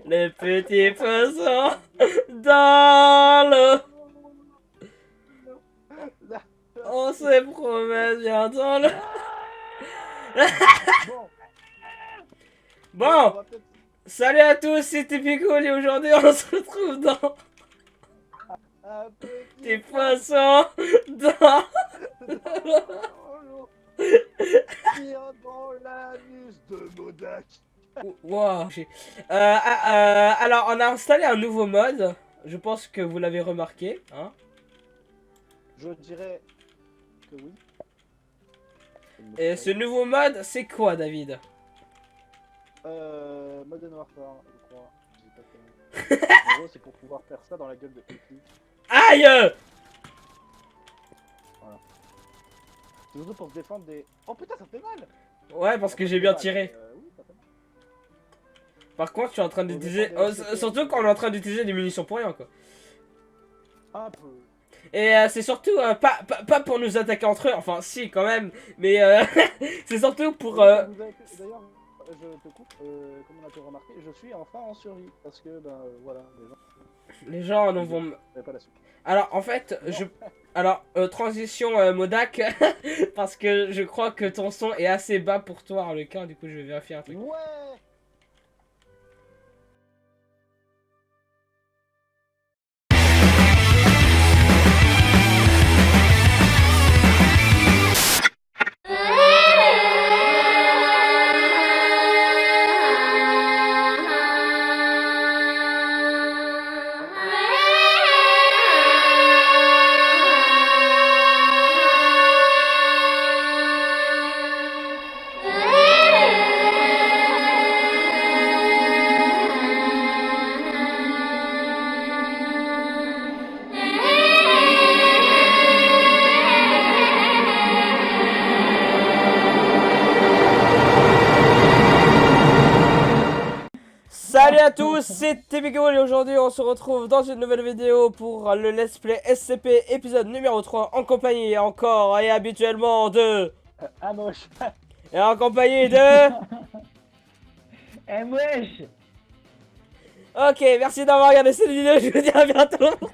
Les petits poissons dans l'eau. On se promet bien dans le... Bon, on Bon, va peut-être salut à tous, c'était Picoul et aujourd'hui on se retrouve dans un Petits petit poissons dans... l'eau tire dans l'anus de Modak. Wow. Alors on a installé un nouveau mode, je pense que vous l'avez remarqué, hein. Je dirais que oui. Et ce nouveau mode, c'est quoi, David? Modern Warfare, je crois. J'ai pas fait. En gros, c'est pour pouvoir faire ça dans la gueule de Epic. Aïe! Voilà. C'est surtout pour se défendre des. Oh putain, ça fait mal! Ouais, parce que j'ai bien tiré. Oui, ça fait mal. Par contre, je suis en train Faut d'utiliser... défendre les SCP. surtout quand on est en train d'utiliser des munitions pour rien, quoi. Un peu. Et c'est surtout pas pour nous attaquer entre eux, enfin si quand même, mais c'est surtout pour... D'ailleurs, je te coupe, comme on a pu remarquer, je suis enfin en survie. Parce que, ben voilà, Les gens en les vont... gens pas la suite. Alors en fait, Alors, transition Modak, parce que je crois que ton son est assez bas pour toi, Harlequin, du coup je vais vérifier un truc. Ouais! Salut à tous, c'est Tibigo et aujourd'hui on se retrouve dans une nouvelle vidéo pour le Let's Play SCP épisode numéro 3 en compagnie encore et habituellement de... Ah moche! Et en compagnie de... Eh wesh! Ok, merci d'avoir regardé cette vidéo, je vous dis à bientôt.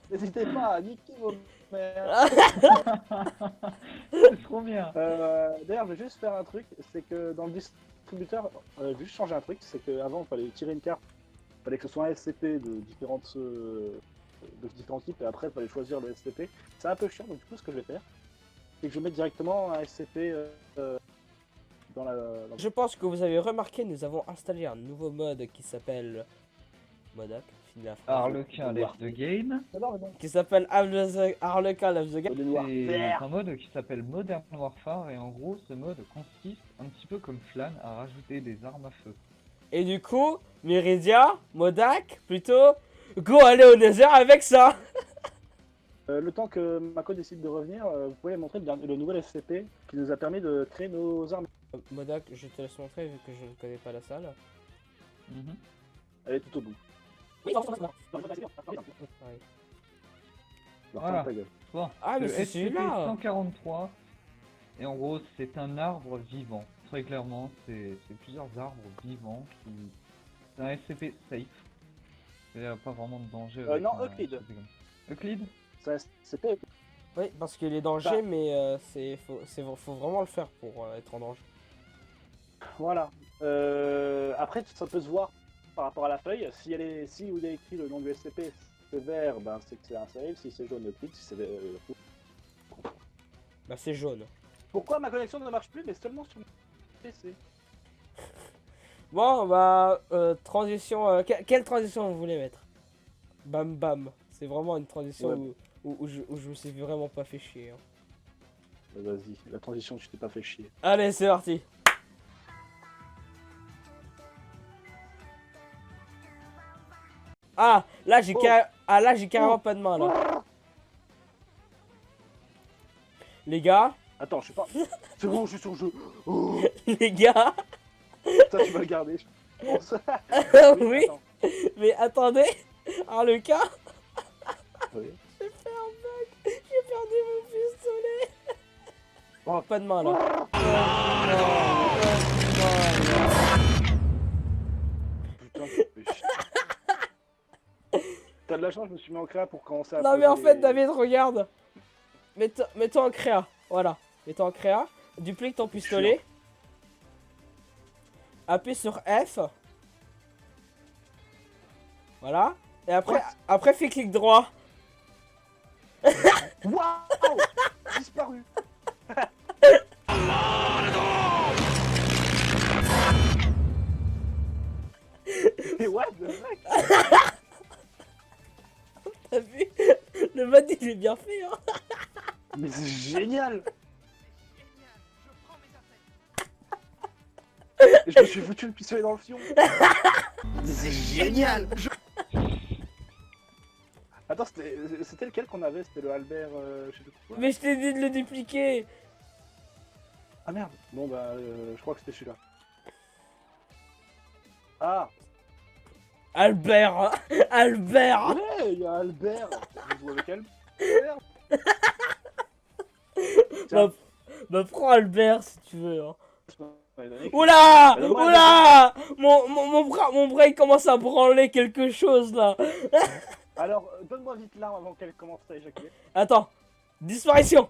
N'hésitez pas à niquer vos mères. C'est trop bien. D'ailleurs, je vais juste faire un truc, c'est que dans le distributeur, je vais juste changer un truc, c'est qu'avant, il fallait tirer une carte, il fallait que ce soit un SCP de différents types, et après, il fallait choisir le SCP. C'est un peu chiant, donc du coup, ce que je vais faire, c'est que je vais mettre directement un SCP dans la... Je pense que vous avez remarqué, nous avons installé un nouveau mode qui s'appelle... Modak, fini la phrase. Harlequin left the game. Non, mais non. Qui s'appelle Harlequin Love the Game. Modern Warfare. C'est un mode qui s'appelle Modern Warfare et en gros ce mode consiste un petit peu comme Flan à rajouter des armes à feu. Et du coup, Meridia, Modak, plutôt, go aller au Nether avec ça. Le temps que Mako décide de revenir, vous pouvez montrer le nouvel SCP qui nous a permis de créer nos armes. Modak, je te laisse montrer vu que je ne connais pas la salle. Mhm. Elle est tout au bout. Oui, Voilà. Ta gueule. Bon, Ah, mais le c'est celui-là. SCP-143 et en gros c'est un arbre vivant. Très clairement, c'est plusieurs arbres vivants qui... C'est un SCP safe. Il n'y a pas vraiment de danger. avec non, un Euclid. SCP comme ça. Euclid. C'est un SCP. Oui, parce qu'il est danger, Bah. mais faut vraiment le faire pour être en danger. Voilà. Après, ça peut se voir par rapport à la feuille. Si vous avez écrit le nom du SCP, c'est vert, ben c'est que c'est un save. Si c'est jaune, Euclid. Si c'est Bah, c'est jaune. Pourquoi ma connexion ne marche plus, mais seulement sur mon PC? Bon, bah, transition. Quelle transition vous voulez mettre? Bam bam. C'est vraiment une transition Ouais. où je me suis vraiment pas fait chier, hein. Vas-y, la transition, tu t'es pas fait chier. Allez, c'est parti. Ah, là j'ai Oh. carrément Oh. pas de main là. Les gars, Attends, je sais pas. C'est bon, je suis sur le jeu. Oh, les gars, ça, tu vas le garder. Je pense. oui, Attends. mais attendez, Harlequin, Oui. j'ai fait un bug, j'ai perdu mon pistolet. Oh, pas de main là. Putain, t'as de la chance, je me suis mis en créa pour commencer à. Non mais en poser fait les- David regarde. Mets-toi en créa. Voilà. Mets-toi en créa. Duplique ton pistolet. Appuie sur F. Voilà. Et après fais clic droit. Waouh disparu. Et what the fuck. T'as vu? Le mode il est bien fait hein. Mais c'est génial. Et je me suis foutu le pistolet dans le fion. Mais c'est génial. Attends, c'était lequel qu'on avait? C'était le Albert, je sais plus quoi. Mais je t'ai dit de le dupliquer. Ah merde. Bon bah, je crois que c'était celui-là. Ah. Albert. Albert. Ouais, il y a Albert. Je joue avec Albert. Tiens. Bah prends Albert si tu veux hein. Ouais, donné que- Oula! Mais moi, Oula! Mon bras il commence à branler quelque chose là. Alors, donne-moi vite l'arme avant qu'elle commence à éjaculer. Attends. Disparition.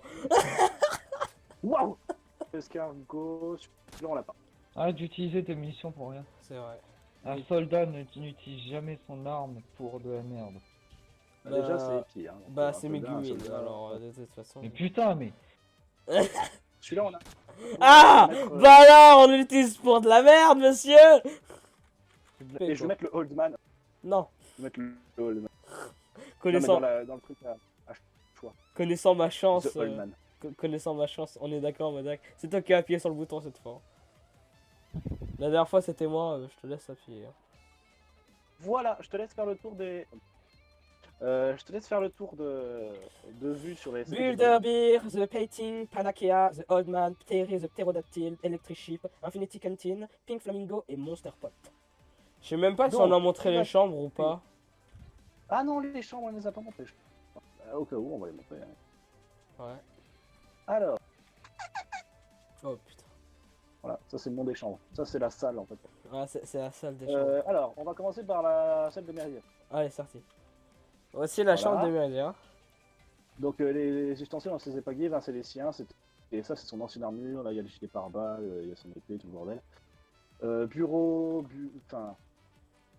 Waouh! Escargot, celui-là on l'a pas. Arrête d'utiliser tes munitions pour rien. C'est vrai. Un soldat n'utilise jamais son arme pour de la merde. Bah, Déjà, c'est pire. Hein. Bah Un c'est soldat, un Megumi soldat. alors de toute façon. Mais putain, mais... Celui-là on a. Ah! On va mettre, Bah là on l'utilise pour de la merde monsieur! Et je vais mettre le Old Man. Non. Je vais mettre le Old Man. Non, mais Connaissant, dans le truc là. connaissant ma chance. The Old Man. Connaissant ma chance, on est d'accord Modak. C'est toi qui as appuyé sur le bouton cette fois. La dernière fois c'était moi, je te laisse appuyer. Voilà, je te laisse faire le tour des. Je te laisse faire le tour de vue sur les. Builder The Painting, Panacea, The Old Man, Pteri, The Pterodactyl, Electric Ship, Infinity Canteen, Pink Flamingo et Monster Pot. Je sais même pas si Donc, on a montré les ouais. chambres ou pas. Ah non, les chambres on les a pas montrées. Au cas où, on va les montrer. Hein. Ouais. Alors, Oh putain. voilà, ça c'est le nom des chambres. Ça c'est la salle en fait. Ah, c'est la salle des chambres. Alors, on va commencer par la salle de Méridien. Allez, c'est parti. Voici la Voilà. chambre de Méridien. Donc les ustensiles, on se les a pas guidés, c'est les siens. Et ça, c'est son ancienne armure. Là, il y a le gilet pare-balles, il y a son épée, tout le bordel. Bureau, enfin,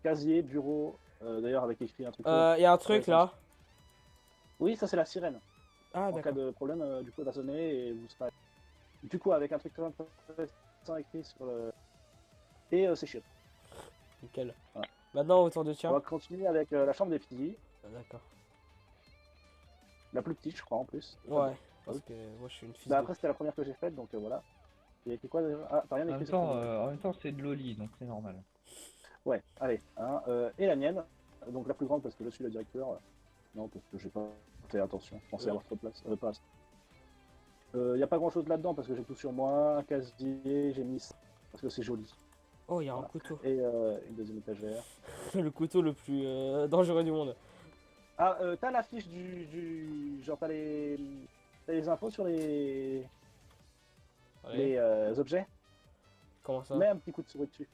casier, bureau. D'ailleurs, avec écrit un truc. Il y a un truc là. Oui, ça c'est la sirène. Ah En cas d'accord. de problème, du coup, elle va sonner et vous serez. Du coup, avec un truc très intéressant écrit sur le. Et c'est chiottes. Nickel. Voilà. Maintenant autour de On tien. va continuer avec la chambre des petits. Ah, d'accord. La plus petite, je crois, en plus. Ouais. Parce que moi je suis une fille. Bah, après, c'était la première que j'ai faite, donc voilà. Il y a écrit quoi déjà? Ah, t'as rien En même écrit sur temps, ton- en même temps c'est de l'oli, donc c'est normal. Ouais, allez. Hein, et la mienne, donc la plus grande parce que je suis le directeur. Non, parce que j'ai pas fait attention. Je pensais avoir trop de place. Pas assez. Y a pas grand chose là-dedans parce que j'ai tout sur moi. Un casier, j'ai mis ça parce que c'est joli. Oh, il y a un Voilà. couteau. Et une deuxième étagère. Le couteau le plus dangereux du monde. Ah, t'as la fiche du. Genre, t'as les infos sur les Allez, objets. comment ça? Mets un petit coup de souris dessus.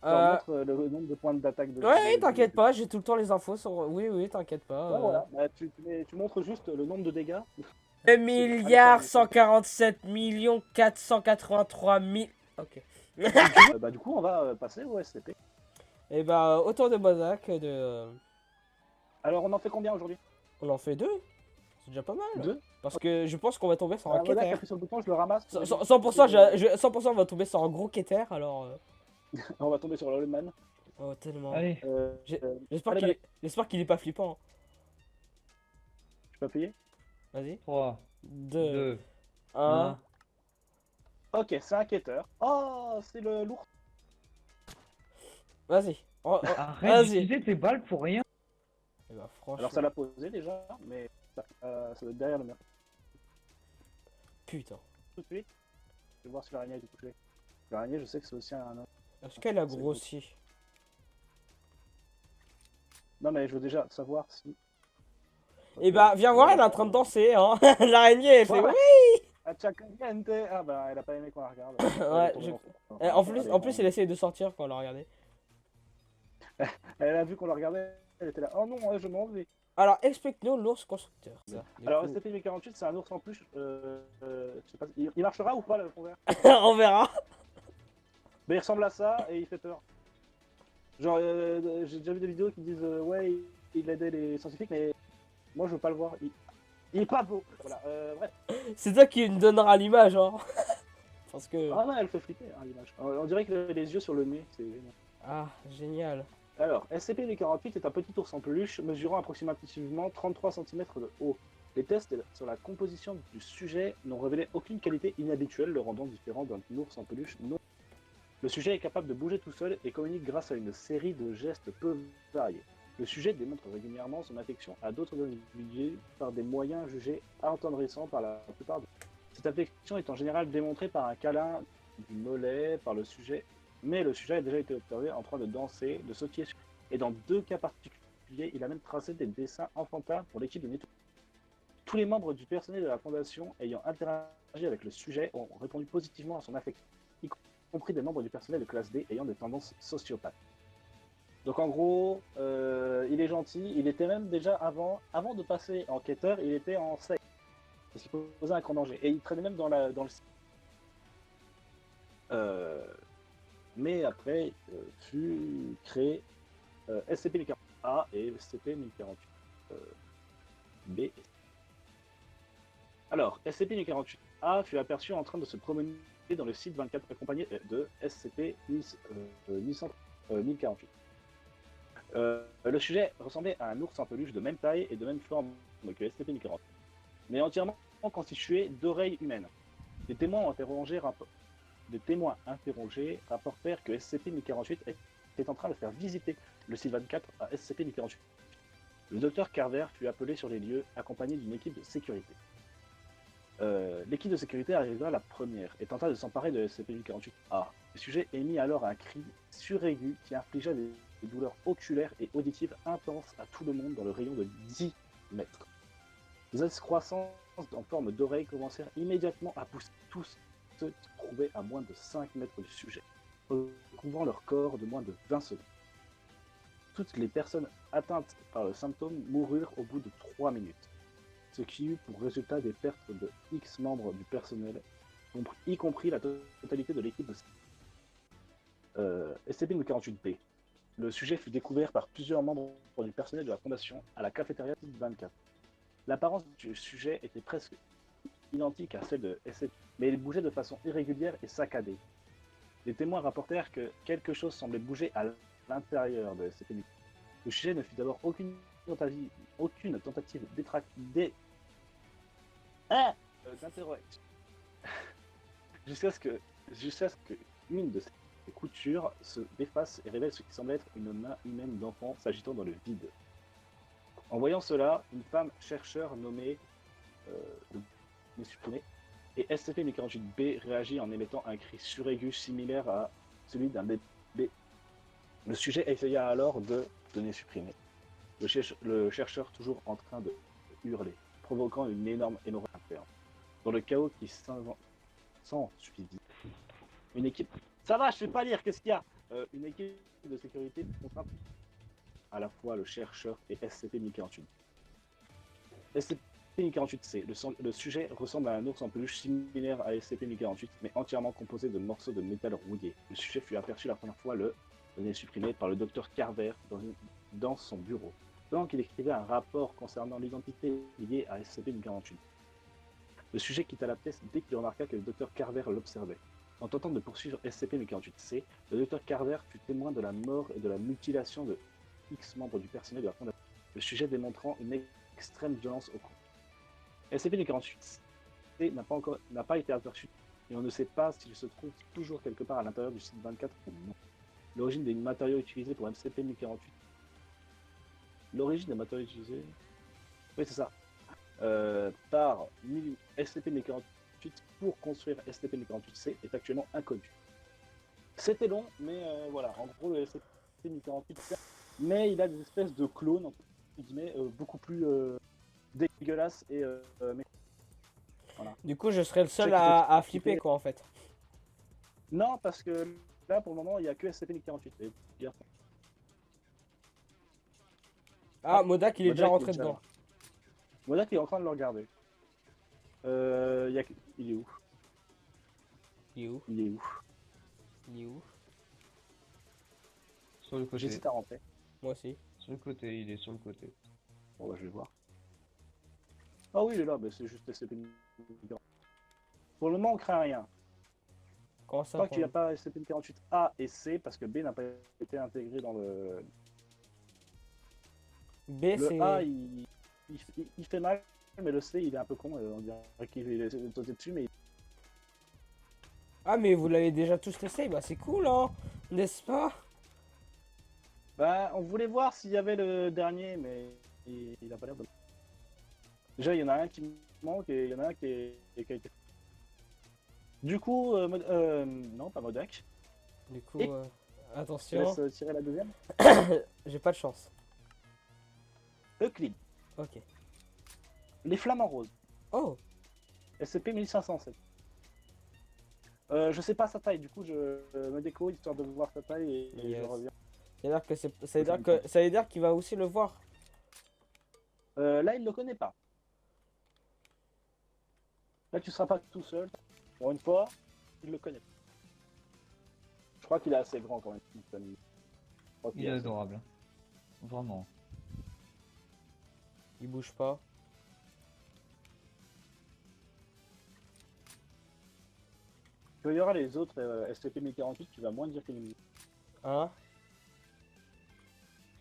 Ça Euh, montre le nombre de points d'attaque de. Ouais, de- t'inquiète de- pas, j'ai tout le temps les infos sur. Oui, oui, t'inquiète pas. Ouais, voilà. Bah, tu montres juste le nombre de dégâts. 2 milliards 147 millions 483 000. Ok. Bah, du coup, on va passer au SCP. Et bah, autour de Modak, de. Alors, on en fait combien aujourd'hui? On en fait 2. C'est déjà pas mal. 2. Parce que je pense qu'on va tomber sur un Voilà, quêter. appuie sur le bouton, je le ramasse. 100%, 100% on va tomber sur un gros quêter alors. On va tomber sur le Holman. Oh, tellement. Allez, J'espère allez, qu'il est pas flippant. je peux appuyer? Vas-y. 3, 2, 2, 1. 1. Ok, c'est un quêteur. Oh, c'est le lourd. Vas-y. Arrête Vas-y. d'utiliser tes balles pour rien. Eh bah, franchement. Alors, ça l'a posé déjà, mais ça doit être derrière le mur. Putain. Tout de suite, je vais voir si l'araignée a été touchée. L'araignée, je sais que c'est aussi un. Est-ce qu'elle a grossi? Non, mais je veux déjà savoir si. Eh bah, viens voir, elle est en train de danser, hein. L'araignée, elle fait Ouais. oui. Achacaliente. Ah bah, elle a pas aimé qu'on la regarde. Ouais, Elle est tombée dans- en plus, il essaye de sortir quand on l'a regardé. Elle a vu qu'on la regardait, elle était là. Oh non, je m'en vais. Alors, explique-nous l'ours constructeur. Ça, du Alors, coup. SCP-1048, c'est un ours en plus. Je sais pas, il marchera ou pas le fond vert? On verra. Mais il ressemble à ça et il fait peur. Genre, j'ai déjà vu des vidéos qui disent ouais, il aidait les scientifiques, mais moi je veux pas le voir. Il est pas beau. Voilà, bref. C'est toi qui me donnera l'image, hein. Parce que. Ah non, elle fait flipper hein, l'image. On dirait qu'il a les yeux sur le nez, c'est génial. Ah, génial. Alors, SCP-1048 est un petit ours en peluche mesurant approximativement 33 cm de haut. Les tests sur la composition du sujet n'ont révélé aucune qualité inhabituelle le rendant différent d'un ours en peluche non. Le sujet est capable de bouger tout seul et communique grâce à une série de gestes peu variés. Le sujet démontre régulièrement son affection à d'autres individus par des moyens jugés attendrissants par la plupart. Cette affection est en général démontrée par un câlin du mollet par le sujet, mais le sujet a déjà été observé en train de danser, de sautiller sur... Et dans 2 cas particuliers, il a même tracé des dessins enfantins pour l'équipe de nettoyage. Tous les membres du personnel de la fondation ayant interagi avec le sujet ont répondu positivement à son affection, y compris des membres du personnel de classe D ayant des tendances sociopathes. Donc en gros, il est gentil, il était même déjà avant de passer enquêteur, il était en safe, parce qu'il posait un grand danger, et il traînait même dans le... mais après, fut créé SCP-1048A et SCP-1048B. Alors, SCP-1048A fut aperçu en train de se promener dans le site 24 accompagné de SCP-1048. Le sujet ressemblait à un ours en peluche de même taille et de même forme que SCP-1048, mais entièrement constitué d'oreilles humaines. Des témoins interrogés rapportèrent que SCP-1048 était en train de faire visiter le site 24 à SCP-1048. Le docteur Carver fut appelé sur les lieux, accompagné d'une équipe de sécurité. L'équipe de sécurité arriva la première et tenta de s'emparer de SCP-1048A. Le sujet émit alors un cri suraigu qui infligea des douleurs oculaires et auditives intenses à tout le monde dans le rayon de 10 mètres. Des excroissances en forme d'oreilles commencèrent immédiatement à pousser tous ceux qui se trouvaient à moins de 5 mètres du sujet, recouvrant leur corps de moins de 20 secondes. Toutes les personnes atteintes par le symptôme moururent au bout de 3 minutes, ce qui eut pour résultat des pertes de X membres du personnel, y compris la totalité de l'équipe de SCP-1048B. Le sujet fut découvert par plusieurs membres du personnel de la Fondation à la cafétéria 24. L'apparence du sujet était presque identique à celle de SCP, mais il bougeait de façon irrégulière et saccadée. Les témoins rapportèrent que quelque chose semblait bouger à l'intérieur de SCP. Le sujet ne fit d'abord aucune tentative d'interrogation jusqu'à ce que une de ses coutures se défasse et révèle ce qui semble être une main humaine d'enfant s'agitant dans le vide. En voyant cela, une femme chercheur nommée supprimée, et SCP-1048B réagit en émettant un cri suraigu similaire à celui d'un bébé. Le sujet essaya alors de donner supprimé. Le chercheur toujours en train de hurler, provoquant une énorme hémorragie interne. Dans le chaos qui s'ensuivit, une équipe... Ça va, je vais pas lire, qu'est-ce qu'il y a une équipe de sécurité contrainte à la fois le chercheur et SCP-1048. SCP-1048-C, le sujet ressemble à un ours en peluche similaire à SCP-1048, mais entièrement composé de morceaux de métal rouillé. Le sujet fut aperçu la première fois supprimé par le docteur Carver dans son bureau, pendant qu'il écrivait un rapport concernant l'identité liée à SCP-1048. Le sujet quitta la pièce dès qu'il remarqua que le docteur Carver l'observait. En tentant de poursuivre SCP-1048-C, le docteur Carver fut témoin de la mort et de la mutilation de X membres du personnel de la Fondation, le sujet démontrant une extrême violence au cours. SCP-1048-C n'a pas été aperçu et on ne sait pas s'il se trouve toujours quelque part à l'intérieur du site 24 ou non. L'origine des matériaux utilisés pour SCP-1048. L'origine des matériaux utilisés... Oui, c'est ça. Par SCP-1048 pour construire SCP-1048-C est actuellement inconnue. C'était long, mais voilà, en gros, le SCP-1048, mais il a des espèces de clones, entre guillemets, beaucoup plus dégueulasses et... Voilà. Du coup, je serais le seul Check à it. flipper, quoi, en fait. Non, parce que là, pour le moment, il n'y a que SCP-1048. Et dire- Ah, Modak, il est déjà Modak, il est rentré déjà dedans. là. Modak, il est en train de le regarder. Il est où? Il est où? Il est où? Il est où? Sur le côté. J'hésite à rentrer. Moi aussi. Sur le côté, il est sur le côté. Bon, bah, je vais voir. Ah oui, il est là, mais c'est juste SCP-1048. Pour le moment, on craint rien. Comment ça, Tant qu'il n'y a prend- pas SCP-48A et C, parce que B n'a pas été intégré dans le... B, Le c'est... A, il fait mal, mais le C, il est un peu con. On dirait qu'il est sauté dessus, mais... Ah, mais vous l'avez déjà tous testé? Bah, c'est cool, hein? N'est-ce pas? Bah, on voulait voir s'il y avait le dernier, mais il a pas l'air de... Déjà, il y en a un qui manque et il y en a un qui a été... Du coup, non, pas Modak. Du coup, Et- Je te attention. laisse tirer la deuxième. J'ai pas de chance. Euclide. Ok. Les flamants roses. Oh! SCP-1507. Je sais pas sa taille, du coup, je me déco histoire de voir sa taille et je Yes. reviens. C'est-à-dire que ça veut dire qu'il va aussi le voir. Là, il ne le connaît pas. Là, tu seras pas tout seul. Pour une fois, il le connaît. Je crois qu'il est assez grand quand même. Je crois qu'il Il est assez- adorable. hein. Vraiment. Il bouge pas. Quand il y aura les autres SCP-1048, tu vas moins dire qu'il est... Hein?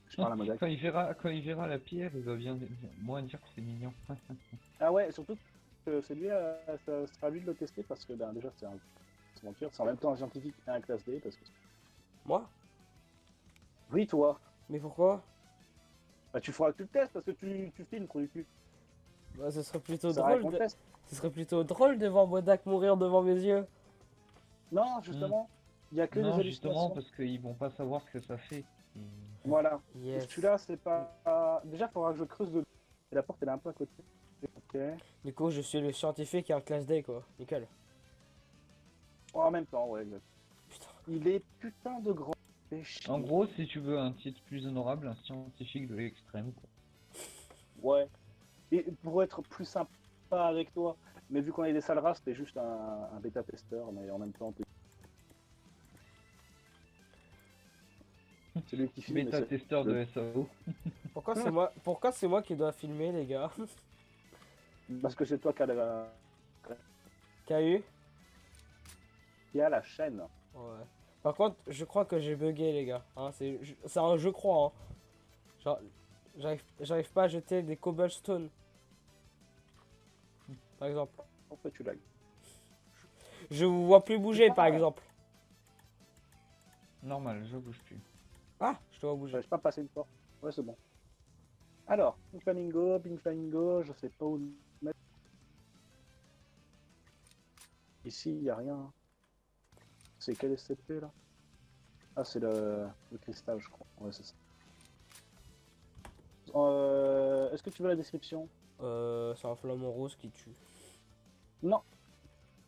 Je parle à Modak. Quand il verra la pierre, il va bien moins dire que c'est mignon. Ah ouais, surtout que c'est lui, ça sera à lui de le tester parce que ben, déjà c'est un mentir, c'est en même temps un scientifique et un classe D parce que... Moi? Oui toi, Mais pourquoi? bah, tu feras que tu le testes parce que tu filmes pour du cul. Bah, ce serait plutôt Ça drôle de... Ce serait plutôt drôle de voir Modak mourir devant mes yeux. Non, justement, il n'y a que Non, des justement, hallucinations. parce qu'ils vont pas savoir ce que ça fait. Et- Voilà. Yes. Celui-là, c'est pas... Déjà, il faudra que je creuse de... Et la porte, elle est un peu à côté. Ok. Du coup, je suis le scientifique et un classe D, quoi. Nickel. Oh, en même temps, ouais, exact. Putain. Il est putain de grand. Fais chier. En gros, si tu veux un titre plus honorable, un scientifique de l'extrême. quoi. Ouais. Et pour être plus sympa avec toi, mais vu qu'on est des sales races, t'es juste un bêta-testeur, mais en même temps, t'es... C'est lui qui filme. mais Bêta c'est- testeur de SAO. Pourquoi c'est moi qui dois filmer, les gars? Parce que c'est toi qui KU? a la chaîne. Ouais. Par contre, je crois que j'ai bugué, les gars. Hein, c'est un je crois. Hein. Genre, j'arrive pas à jeter des cobblestones. Par exemple. Pourquoi tu lags? Je vous vois plus bouger, pas par grave. exemple. Normal, je bouge plus. Ah, je te vois bouger. J'arrive pas à passer une porte. Ouais, c'est bon. Alors, Pink Flamingo, je sais pas où le mettre. Ici, il n'y a rien. C'est quel SCP là? Ah, c'est le cristal, je crois. Ouais, c'est ça. Est-ce que tu veux la description? C'est un flamant rose qui tue. Non,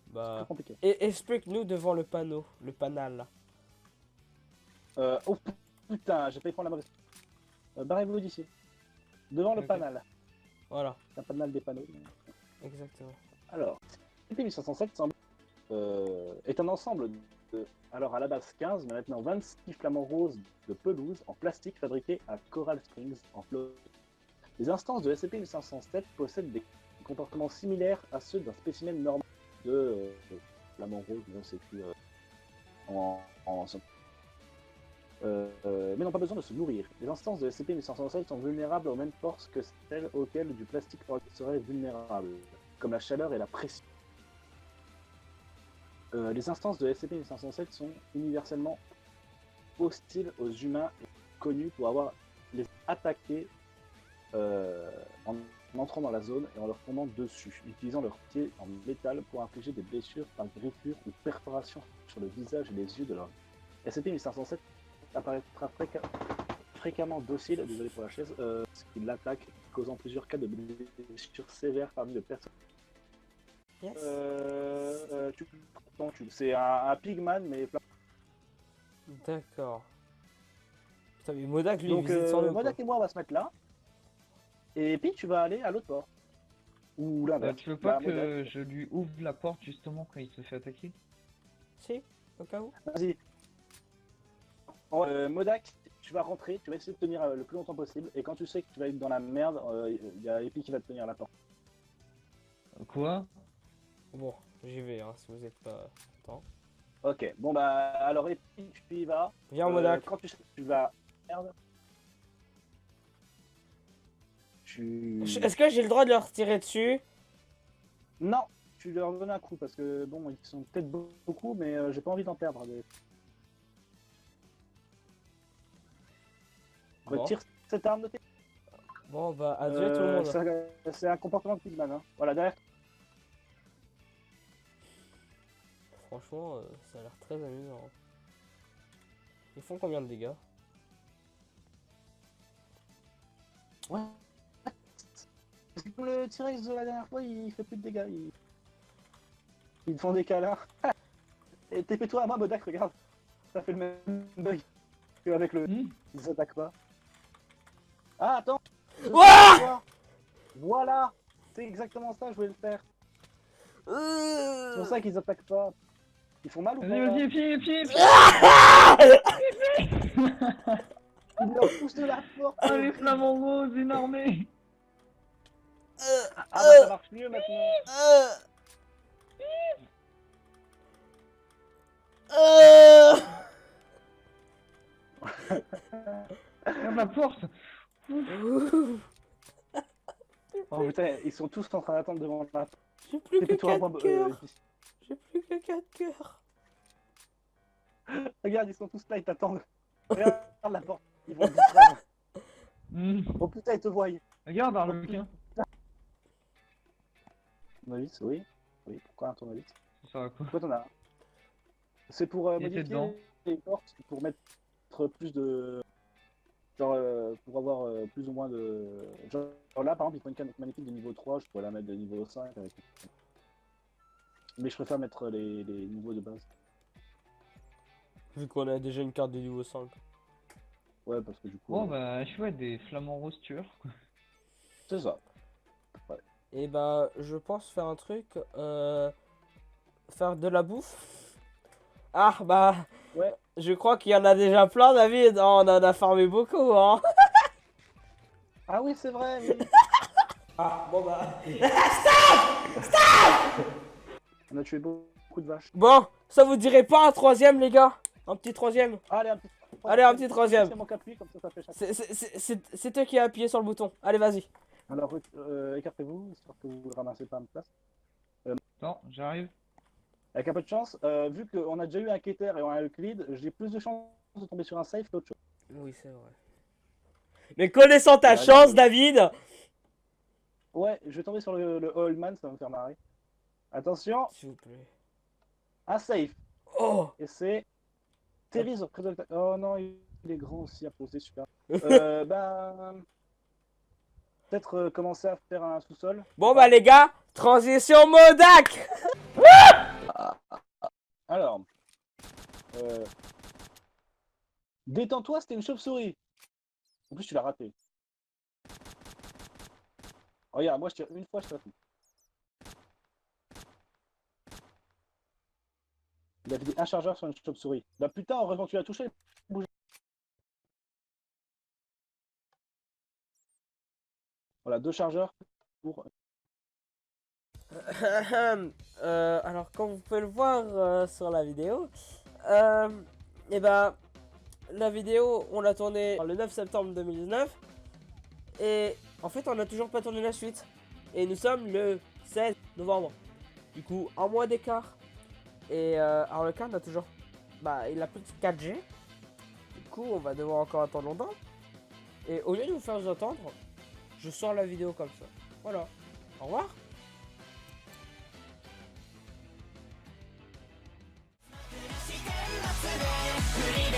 c'est Bah. très compliqué. Et explique-nous devant le panneau, le panel là. Oh putain, j'ai failli prendre la mauvaise. Barrez-vous d'ici. Devant le Ok. panel. Voilà, C'est un panel des panneaux. exactement. Alors, SCP-1507 semble est un ensemble de, alors à la base 15, mais maintenant 26 flamants roses de pelouse en plastique fabriqués à Coral Springs, en Floride. Les instances de SCP-1507 possèdent des comportements similaires à ceux d'un spécimen normal de flamants roses, mais c'est écrit mais n'ont pas besoin de se nourrir. Les instances de SCP-1507 sont vulnérables aux mêmes forces que celles auxquelles du plastique serait vulnérable, comme la chaleur et la pression. Les instances de SCP-1507 sont universellement hostiles aux humains et connues pour avoir les attaqués en entrant dans la zone et en leur tombant dessus, utilisant leurs pieds en métal pour infliger des blessures par griffures ou perforations sur le visage et les yeux de leur SCP-1507 apparaîtra fréquemment docile, désolé pour la chaise, ce qui l'attaque, causant plusieurs cas de blessures sévères parmi les personnes. Yes. C'est un pigman, mais plein. D'accord. Putain, mais Modak, lui, il Donc, visite sans nous, Modak et moi, on va se mettre là. Et puis, tu vas aller à l'autre port. Ou l'inverse. Tu veux pas Bah, que Modak. je lui ouvre la porte justement quand il se fait attaquer? Si, au cas où. Vas-y. Modak, tu vas rentrer, tu vas essayer de tenir le plus longtemps possible. Et quand tu sais que tu vas être dans la merde, il y a Epi qui va te tenir la porte. Quoi? Bon, j'y vais, hein, si vous êtes pas content. Ok, bon bah, alors Epi, tu y vas. Viens, Modak. Quand tu sais que tu vas. Merde. Tu. Est-ce que j'ai le droit de leur tirer dessus? Non, tu leur donnes un coup parce que bon, ils sont peut-être beaucoup, mais j'ai pas envie d'en perdre. Bon. Retire cette arme de tes. Bon, bah, adieu tout le monde. C'est un comportement de pigman. Hein. Voilà, derrière. Franchement, ça a l'air très amusant. Ils font combien de dégâts? Ouais. Le T-Rex de la dernière fois, il fait plus de dégâts. Ils te font des câlins. Et TP-toi à moi, Modak, regarde. Ça fait le même bug qu'avec le. Ils s'attaquent pas. Ah, attends. Ouah! Voilà. C'est exactement ça, je voulais le faire. C'est pour ça qu'ils attaquent pas. Ils font mal ou pas? Vas-y, pied. Ils leur poussent de la porte. Ah, les flamants roses, une armée! Ah bah ça marche mieux maintenant. Regarde la porte! Oh putain, ils sont tous en train d'attendre devant la porte. J'ai plus que TP-toi à 4 moi, cœurs. J'ai plus que 4 cœurs. Regarde, ils sont tous là, ils t'attendent. Regarde la porte, ils vont te distraire. Oh putain, ils te voient. Regarde, Arlequin! Tournevis, oui. Oui, pourquoi un tournevis? Ça sert à quoi? Pourquoi t'en as un? C'est pour Il était dedans. modifier les portes, pour mettre plus de... Genre, pour avoir plus ou moins de... Genre là, par exemple, il faut une canne magnétique de niveau 3, je pourrais la mettre de niveau 5 avec... Mais je préfère mettre les niveaux de base. Vu qu'on a déjà une carte de niveau 5. Ouais, parce que du coup... Bon, bah, chouette, des flamants roses tueurs, quoi. C'est ça. Et bah, je pense faire un truc. Faire de la bouffe. Ah, bah. Ouais. Je crois qu'il y en a déjà plein, David. Oh, on en a farmé beaucoup, hein. Ah oui, c'est vrai, oui. Ah, bon bah. On a tué beaucoup de vaches. Bon, ça vous dirait pas un troisième, les gars? Un petit troisième? Allez, un petit... Allez, un petit troisième. C'est mon qu'appuie, comme ça fait chaque... C'est toi qui as appuyé sur le bouton. Allez, vas-y. Alors, écartez-vous, histoire que vous ne ramassez pas ma place. Attends, j'arrive. Avec un peu de chance, vu qu'on a déjà eu un Keter et un Euclide, j'ai plus de chances de tomber sur un safe qu'autre chose. Oui, c'est vrai. Mais connaissant ta Ouais, chance, ouais. David. Ouais, je vais tomber sur le Old Man, ça va me faire marrer. Attention, S'il vous plaît. un safe. Oh. Et c'est... Terry's Product... Oh non, il est grand aussi à poser, super. Ben... Peut-être commencer à faire un sous-sol. Bon bah les gars, transition Modak. Alors... Détends-toi, c'était une chauve-souris. En plus, tu l'as raté. Regarde, moi je tire une fois, je tire tout. Il a vidé un chargeur sur une chauve-souris. Bah putain, heureusement que tu l'as touché. Bouge. Voilà, 2 chargeurs pour... Alors comme vous pouvez le voir sur la vidéo, et ben la vidéo on l'a tournée le 9 septembre 2019 et en fait on n'a toujours pas tourné la suite et nous sommes le 16 novembre. Du coup un mois d'écart et Arlequin n'a toujours, il a plus de 4G. Du coup on va devoir encore attendre longtemps et au lieu de vous faire attendre, je sors la vidéo comme ça. Voilà. Au revoir. Pretty